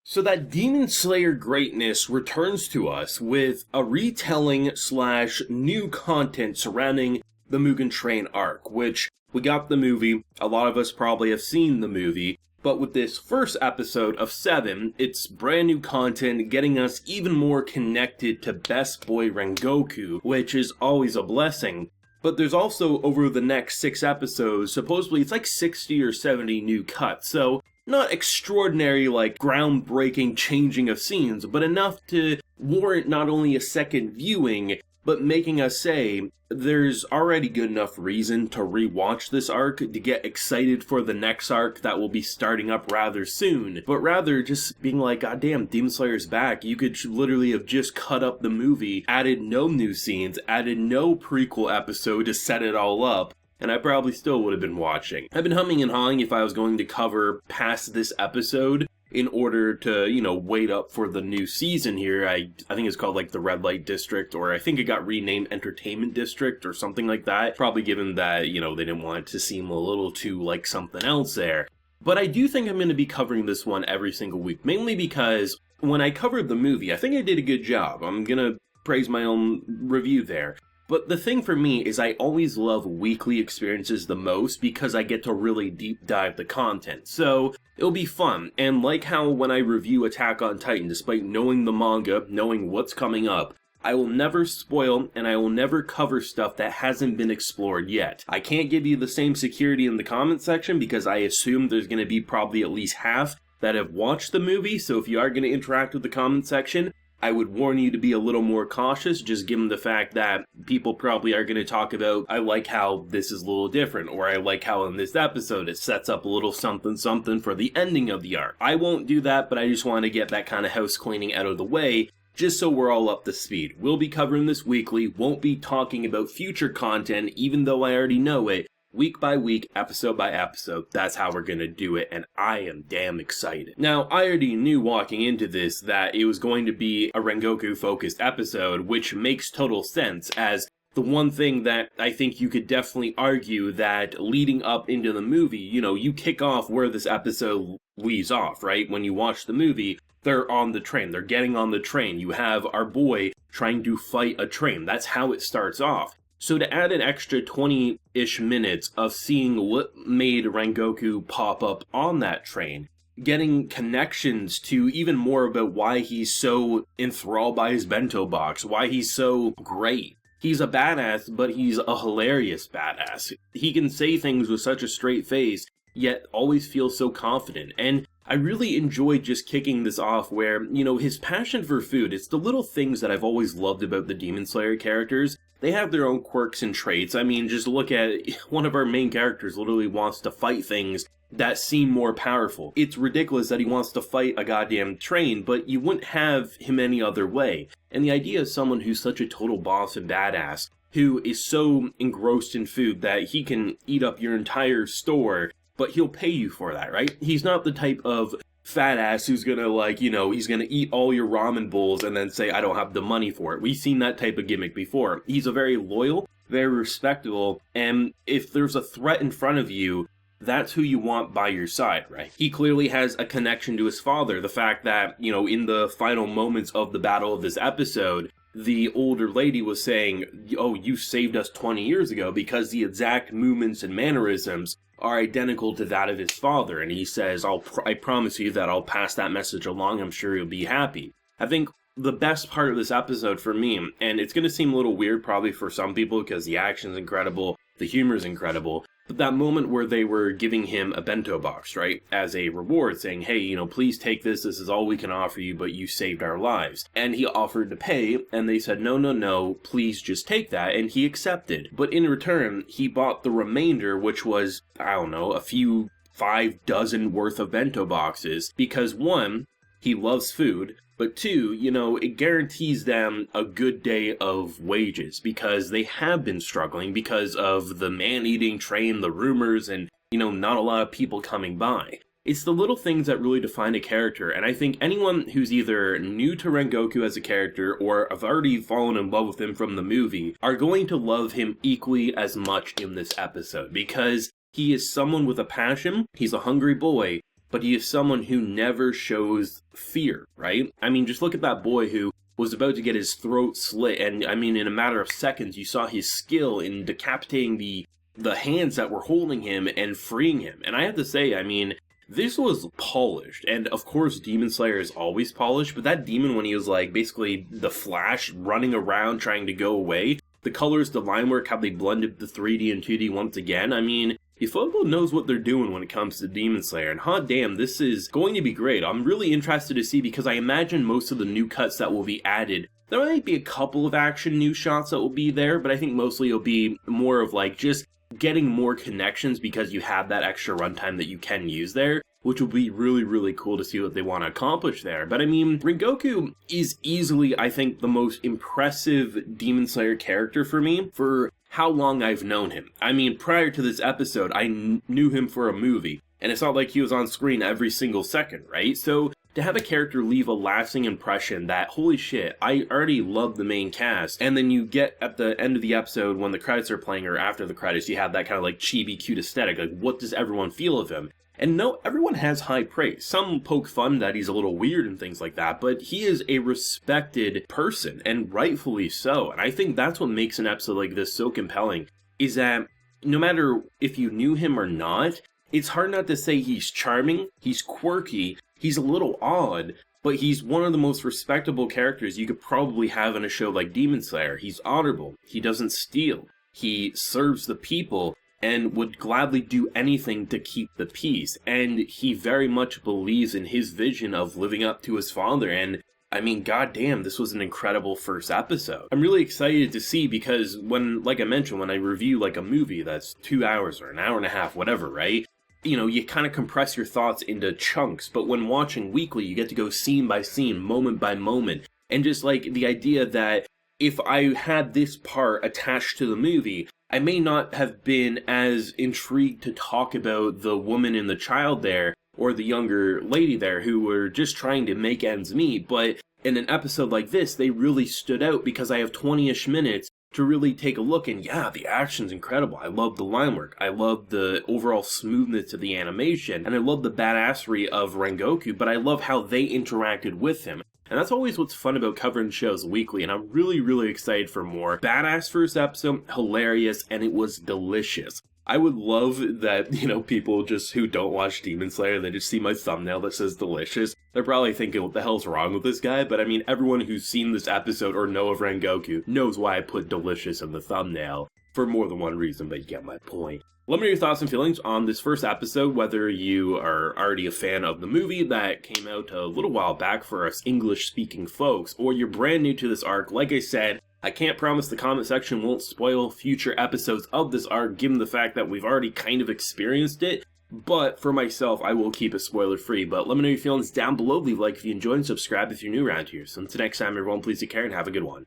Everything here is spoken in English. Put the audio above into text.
So that Demon Slayer greatness returns to us with a retelling / new content surrounding the Mugen Train arc, which we got the movie, a lot of us probably have seen the movie, but with this first episode of 7, it's brand new content getting us even more connected to Best Boy Rengoku, which is always a blessing. But there's also, over the next 6 episodes, supposedly it's like 60 or 70 new cuts, so not extraordinary, like, groundbreaking changing of scenes, but enough to warrant not only a second viewing, but making us say, there's already good enough reason to rewatch this arc, to get excited for the next arc that will be starting up rather soon, but rather just being like, goddamn, Demon Slayer's back. You could literally have just cut up the movie, added no new scenes, added no prequel episode to set it all up, and I probably still would have been watching. I've been humming and hawing if I was going to cover past this episode in order to, wait up for the new season here. I think it's called like the Red Light District, or I think it got renamed Entertainment District or something like that. Probably given that, they didn't want it to seem a little too like something else there. But I do think I'm going to be covering this one every single week, mainly because when I covered the movie, I think I did a good job. I'm going to praise my own review there. But the thing for me is I always love weekly experiences the most because I get to really deep dive the content. So it'll be fun. And like how when I review Attack on Titan, despite knowing the manga, knowing what's coming up, I will never spoil and I will never cover stuff that hasn't been explored yet. I can't give you the same security in the comment section because I assume there's going to be probably at least half that have watched the movie. So if you are going to interact with the comment section, I would warn you to be a little more cautious, just given the fact that people probably are going to talk about, I like how this is a little different, or I like how in this episode it sets up a little something something for the ending of the arc. I won't do that, but I just want to get that kind of house cleaning out of the way, just so we're all up to speed. We'll be covering this weekly, won't be talking about future content, even though I already know it. Week by week, episode by episode, that's how we're gonna do it, and I am damn excited. Now, I already knew walking into this that it was going to be a Rengoku-focused episode, which makes total sense, as the one thing that I think you could definitely argue that leading up into the movie, you kick off where this episode leaves off, right? When you watch the movie, they're on the train, they're getting on the train, you have our boy trying to fight a train, that's how it starts off. So to add an extra 20-ish minutes of seeing what made Rengoku pop up on that train, getting connections to even more about why he's so enthralled by his bento box, why he's so great. He's a badass, but he's a hilarious badass. He can say things with such a straight face, yet always feels so confident. And I really enjoyed just kicking this off where, his passion for food, it's the little things that I've always loved about the Demon Slayer characters. They have their own quirks and traits. I mean, just look at one of our main characters literally wants to fight things that seem more powerful. It's ridiculous that he wants to fight a goddamn train, but you wouldn't have him any other way. And the idea of someone who's such a total boss and badass, who is so engrossed in food that he can eat up your entire store, but he'll pay you for that, right? He's not the type of fat ass who's gonna he's gonna eat all your ramen bowls and then say, I don't have the money for it. We've seen that type of gimmick before. He's a very loyal, very respectable, and if there's a threat in front of you, that's who you want by your side, right? He clearly has a connection to his father. The fact that, in the final moments of the battle of this episode, the older lady was saying, oh, you saved us 20 years ago, because the exact movements and mannerisms are identical to that of his father. And he says, I promise you that I'll pass that message along. I'm sure you'll be happy. I think the best part of this episode for me, and it's going to seem a little weird probably for some people because the action's incredible, the humor's incredible, but that moment where they were giving him a bento box, right, as a reward, saying, hey, please take this is all we can offer you, but you saved our lives. And he offered to pay, and they said, no, please just take that, and he accepted. But in return, he bought the remainder, which was, a few 5 dozen worth of bento boxes, because 1, he loves food, but 2, it guarantees them a good day of wages because they have been struggling because of the man-eating train, the rumors, and, not a lot of people coming by. It's the little things that really define a character, and I think anyone who's either new to Rengoku as a character or have already fallen in love with him from the movie are going to love him equally as much in this episode because he is someone with a passion, he's a hungry boy, but he is someone who never shows fear, right? I mean, just look at that boy who was about to get his throat slit, and I mean, in a matter of seconds, you saw his skill in decapitating the hands that were holding him and freeing him. And I have to say, I mean, this was polished, and of course Demon Slayer is always polished, but that demon when he was like basically the Flash running around trying to go away, the colors, the line work, how they blended the 3D and 2D once again, I mean, Ufotable knows what they're doing when it comes to Demon Slayer, and hot damn, this is going to be great. I'm really interested to see, because I imagine most of the new cuts that will be added, there might be a couple of action new shots that will be there, but I think mostly it'll be more of like just getting more connections because you have that extra runtime that you can use there, which will be really, really cool to see what they want to accomplish there. But I mean, Rengoku is easily, I think, the most impressive Demon Slayer character for me for how long I've known him. I mean, prior to this episode, I knew him for a movie, and it's not like he was on screen every single second, right? So to have a character leave a lasting impression that, holy shit, I already love the main cast, and then you get at the end of the episode when the credits are playing, or after the credits, you have that kind of like chibi cute aesthetic, like what does everyone feel of him? And no, everyone has high praise. Some poke fun that he's a little weird and things like that, but he is a respected person, and rightfully so. And I think that's what makes an episode like this so compelling, is that no matter if you knew him or not, it's hard not to say he's charming, he's quirky, he's a little odd, but he's one of the most respectable characters you could probably have in a show like Demon Slayer. He's honorable, he doesn't steal, he serves the people, and would gladly do anything to keep the peace. And he very much believes in his vision of living up to his father, and I mean, goddamn, this was an incredible first episode. I'm really excited to see, because when, like I mentioned, when I review like a movie that's 2 hours or an hour and a half, whatever, right? You know, you kind of compress your thoughts into chunks, but when watching weekly, you get to go scene by scene, moment by moment, and just like the idea that if I had this part attached to the movie, I may not have been as intrigued to talk about the woman and the child there, or the younger lady there who were just trying to make ends meet, but in an episode like this, they really stood out because I have 20-ish minutes to really take a look, and yeah, the action's incredible. I love the line work, I love the overall smoothness of the animation, and I love the badassery of Rengoku, but I love how they interacted with him. And that's always what's fun about covering shows weekly, and I'm really, really excited for more. Badass first episode, hilarious, and it was delicious. I would love that, you know, people just who don't watch Demon Slayer, they just see my thumbnail that says delicious. They're probably thinking, what the hell's wrong with this guy? But I mean, everyone who's seen this episode or know of Rengoku knows why I put delicious in the thumbnail. For more than one reason, but you get my point. Let me know your thoughts and feelings on this first episode, whether you are already a fan of the movie that came out a little while back for us English-speaking folks, or you're brand new to this arc. Like I said, I can't promise the comment section won't spoil future episodes of this arc, given the fact that we've already kind of experienced it, but for myself, I will keep it spoiler-free. But let me know your feelings down below, leave a like if you enjoyed, and subscribe if you're new around here. So until next time, everyone, please take care and have a good one.